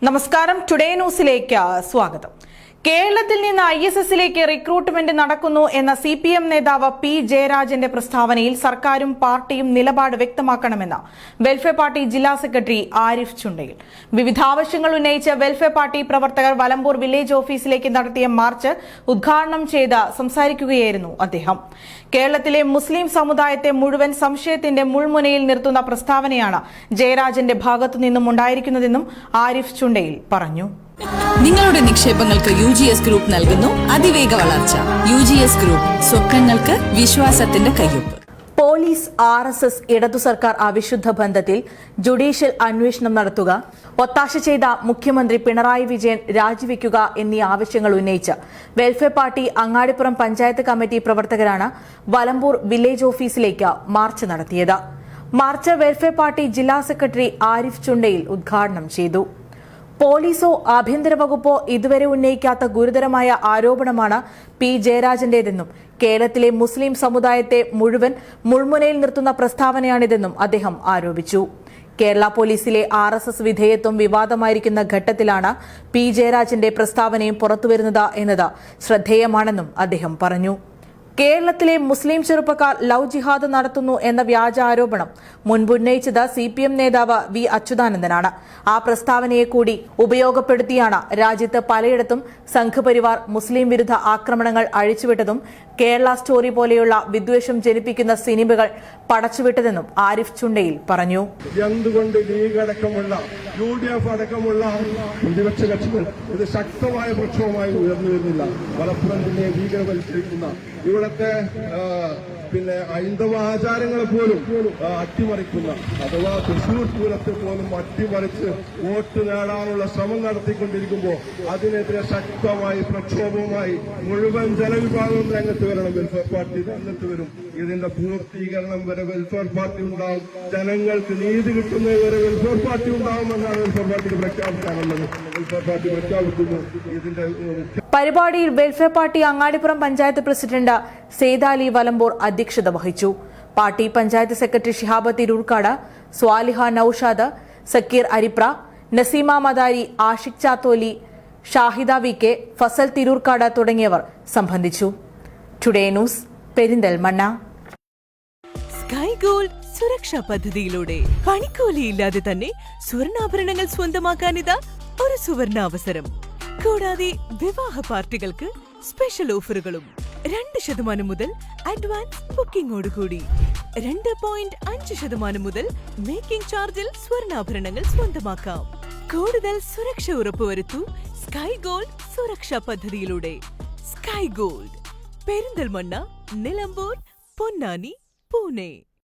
നമസ്കാരം, ടുഡേ ന്യൂസിലേക്ക് സ്വാഗതം. കേരളത്തിൽ നിന്ന് ISSലേക്ക് റിക്രൂട്ട്മെന്റ് നടക്കുന്നു എന്ന CPM നേതാവ് P. ജയരാജന്റെ പ്രസ്താവനയിൽ സർക്കാരും പാർട്ടിയും നിലപാട് വ്യക്തമാക്കണമെന്ന് വെൽഫെയർ പാർട്ടി ജില്ലാ സെക്രട്ടറി ആരിഫ് ചുണ്ടയിൽ. വിവിധ ആവശ്യങ്ങൾ ഉന്നയിച്ച് വെൽഫെയർ പാർട്ടി പ്രവർത്തകർ വലമ്പൂർ വില്ലേജ് ഓഫീസിലേക്ക് നടത്തിയ മാർച്ച് ഉദ്ഘാടനം ചെയ്ത് സംസാരിക്കുകയായിരുന്നു അദ്ദേഹം. കേരളത്തിലെ മുസ്ലിം സമുദായത്തെ മുഴുവൻ സംശയത്തിന്റെ മുൾമുനയിൽ നിർത്തുന്ന പ്രസ്താവനയാണ് ജയരാജന്റെ ഭാഗത്തു നിന്നും ഉണ്ടായിരിക്കുന്നതെന്നും ആരിഫ് ചുണ്ടയിൽ പറഞ്ഞു. നിങ്ങളുടെ നിക്ഷേപങ്ങൾക്ക് UGS ഗ്രൂപ്പ് നൽകുന്നു അതിവേഗ വളർച്ച. UGS ഗ്രൂപ്പ്, സ്വപ്നങ്ങൾക്ക് വിശ്വാസത്തിന്റെ കയ്യൊപ്പ്. പോലീസ് RSS ഇടതു സർക്കാർ അവിശുദ്ധ ബന്ധത്തിൽ ജുഡീഷ്യൽ അന്വേഷണം നടത്തുക, ഒത്താശ ചെയ്ത മുഖ്യമന്ത്രി പിണറായി വിജയൻ രാജിവെക്കുക എന്നീ ആവശ്യങ്ങൾ ഉന്നയിച്ച് welfare party Angadippuram panchayat committee പ്രവർത്തകരാണ് വലമ്പൂർ വില്ലേജ് ഓഫീസിലേക്ക് മാർച്ച് നടത്തിയത്. മാർച്ച് വെൽഫെയർ പാർട്ടി ജില്ലാ സെക്രട്ടറി ആരിഫ് ചുണ്ടയിൽ ഉദ്ഘാടനം ചെയ്തു. പോലീസോ ആഭ്യന്തര വകുപ്പോ ഇതുവരെ ഉന്നയിക്കാത്ത ഗുരുതരമായ ആരോപണമാണ് P. ജയരാജന്റേതെന്നും കേരളത്തിലെ മുസ്ലിം സമുദായത്തെ മുഴുവൻ മുൾമുനയിൽ നിർത്തുന്ന പ്രസ്താവനയാണിതെന്നും അദ്ദേഹം ആരോപിച്ചു. കേരള പോലീസിലെ RSS വിധേയത്വം വിവാദമായിരിക്കുന്ന ഘട്ടത്തിലാണ് P. ജയരാജന്റെ പ്രസ്താവനയും പുറത്തുവരുന്നത് എന്നത് ശ്രദ്ധേയമാണെന്നും അദ്ദേഹം പറഞ്ഞു. കേരളത്തിലെ മുസ്ലിം ചെറുപ്പക്കാർ ലവ് ജിഹാദ് നടത്തുന്നു എന്ന വ്യാജ ആരോപണം മുൻപുന്നയിച്ചത് CPM നേതാവ് V. അച്യുതാനന്ദനാണ്. ആ പ്രസ്താവനയെ കൂടി ഉപയോഗപ്പെടുത്തിയാണ് രാജ്യത്ത് പലയിടത്തും സംഘപരിവാർ മുസ്ലിം വിരുദ്ധ ആക്രമണങ്ങൾ അഴിച്ചുവിട്ടതും കേരള സ്റ്റോറി പോലെയുള്ള വിദ്വേഷം ജനിപ്പിക്കുന്ന സിനിമകൾ പടച്ചുവിട്ടതെന്നും ആരിഫ് ചുണ്ടയിൽ പറഞ്ഞു. എന്തുകൊണ്ട് ലീഗ് അടക്കമുള്ള UDF അടക്കമുള്ള പ്രതിപക്ഷ കക്ഷികൾ ഇത് ശക്തമായ പ്രക്ഷോഭമായി ഉയർന്നു വരുന്നില്ല? മലപ്പുറം ജില്ലയെ ഭീകരവൽക്കരിക്കുന്ന ഇവിടത്തെ ഹൈന്ദവ ആചാരങ്ങളെ പോലും അട്ടിമറിക്കുന്ന, അഥവാ തൃശൂർ പൂരത്തെ പോലും അട്ടിമറിച്ച് വോട്ട് നേടാനുള്ള ശ്രമം നടത്തിക്കൊണ്ടിരിക്കുമ്പോൾ അതിനെതിരെ ശക്തമായി പ്രക്ഷോഭവുമായി മുഴുവൻ ജനവിഭാഗവും രംഗത്ത് വരണം. വെൽഫെയർ പാർട്ടി രംഗത്ത് വരും. ഇതിന്റെ പൂർത്തീകരണം വരെ വെൽഫെയർ പാർട്ടി ഉണ്ടാവും. ജനങ്ങൾക്ക് നീതി കിട്ടുന്നതുവരെ വെൽഫെയർ പാർട്ടി ഉണ്ടാവുമെന്നാണ് വെൽഫെയർ പാർട്ടിക്ക് പ്രഖ്യാപിക്കാനുള്ളത്. വെൽഫെയർ പാർട്ടി പ്രഖ്യാപിക്കുന്നു. ഇതിന്റെ പരിപാടിയിൽ welfare party Angadippuram panchayat president Saidali Valambur അധ്യക്ഷത വഹിച്ചു. Party panchayat secretary Shihab Tirurkad, Saliha Naushad, Sakir Aripra, Nasima Madari, Ashiq Chatholi, Shahida VK, Fasal Tirurkad തുടങ്ങിയവർ സംബന്ധിച്ചു. Today news, Perinthalmanna. Sky gold സുരക്ഷാ പദ്ധതിയിലൂടെ പണിക്കൂലിയില്ലാതെ തന്നെ സ്വർണ്ണാഭരണങ്ങൾ സ്വന്തമാക്കാനിതാ ഒരു സുവർണാവസരം. കൂടാതെ വിവാഹ പാർട്ടികൾക്ക് സ്പെഷ്യൽ ഓഫറുകളും 2% മുതൽ അഡ്വാൻസ് ബുക്കിംഗോടുകൂടി 2.5% മുതൽ മേക്കിംഗ് ചാർജിൽ സ്വർണ്ണാഭരണങ്ങൾ സ്വന്തമാക്കാം. കൂടുതൽ സുരക്ഷ ഉറപ്പുവരുത്തൂ സ്കൈ ഗോൾഡ് സുരക്ഷാ പദ്ധതിയിലൂടെ. Sky gold, Perinthalmanna, Nilambur, Ponnani, Pune.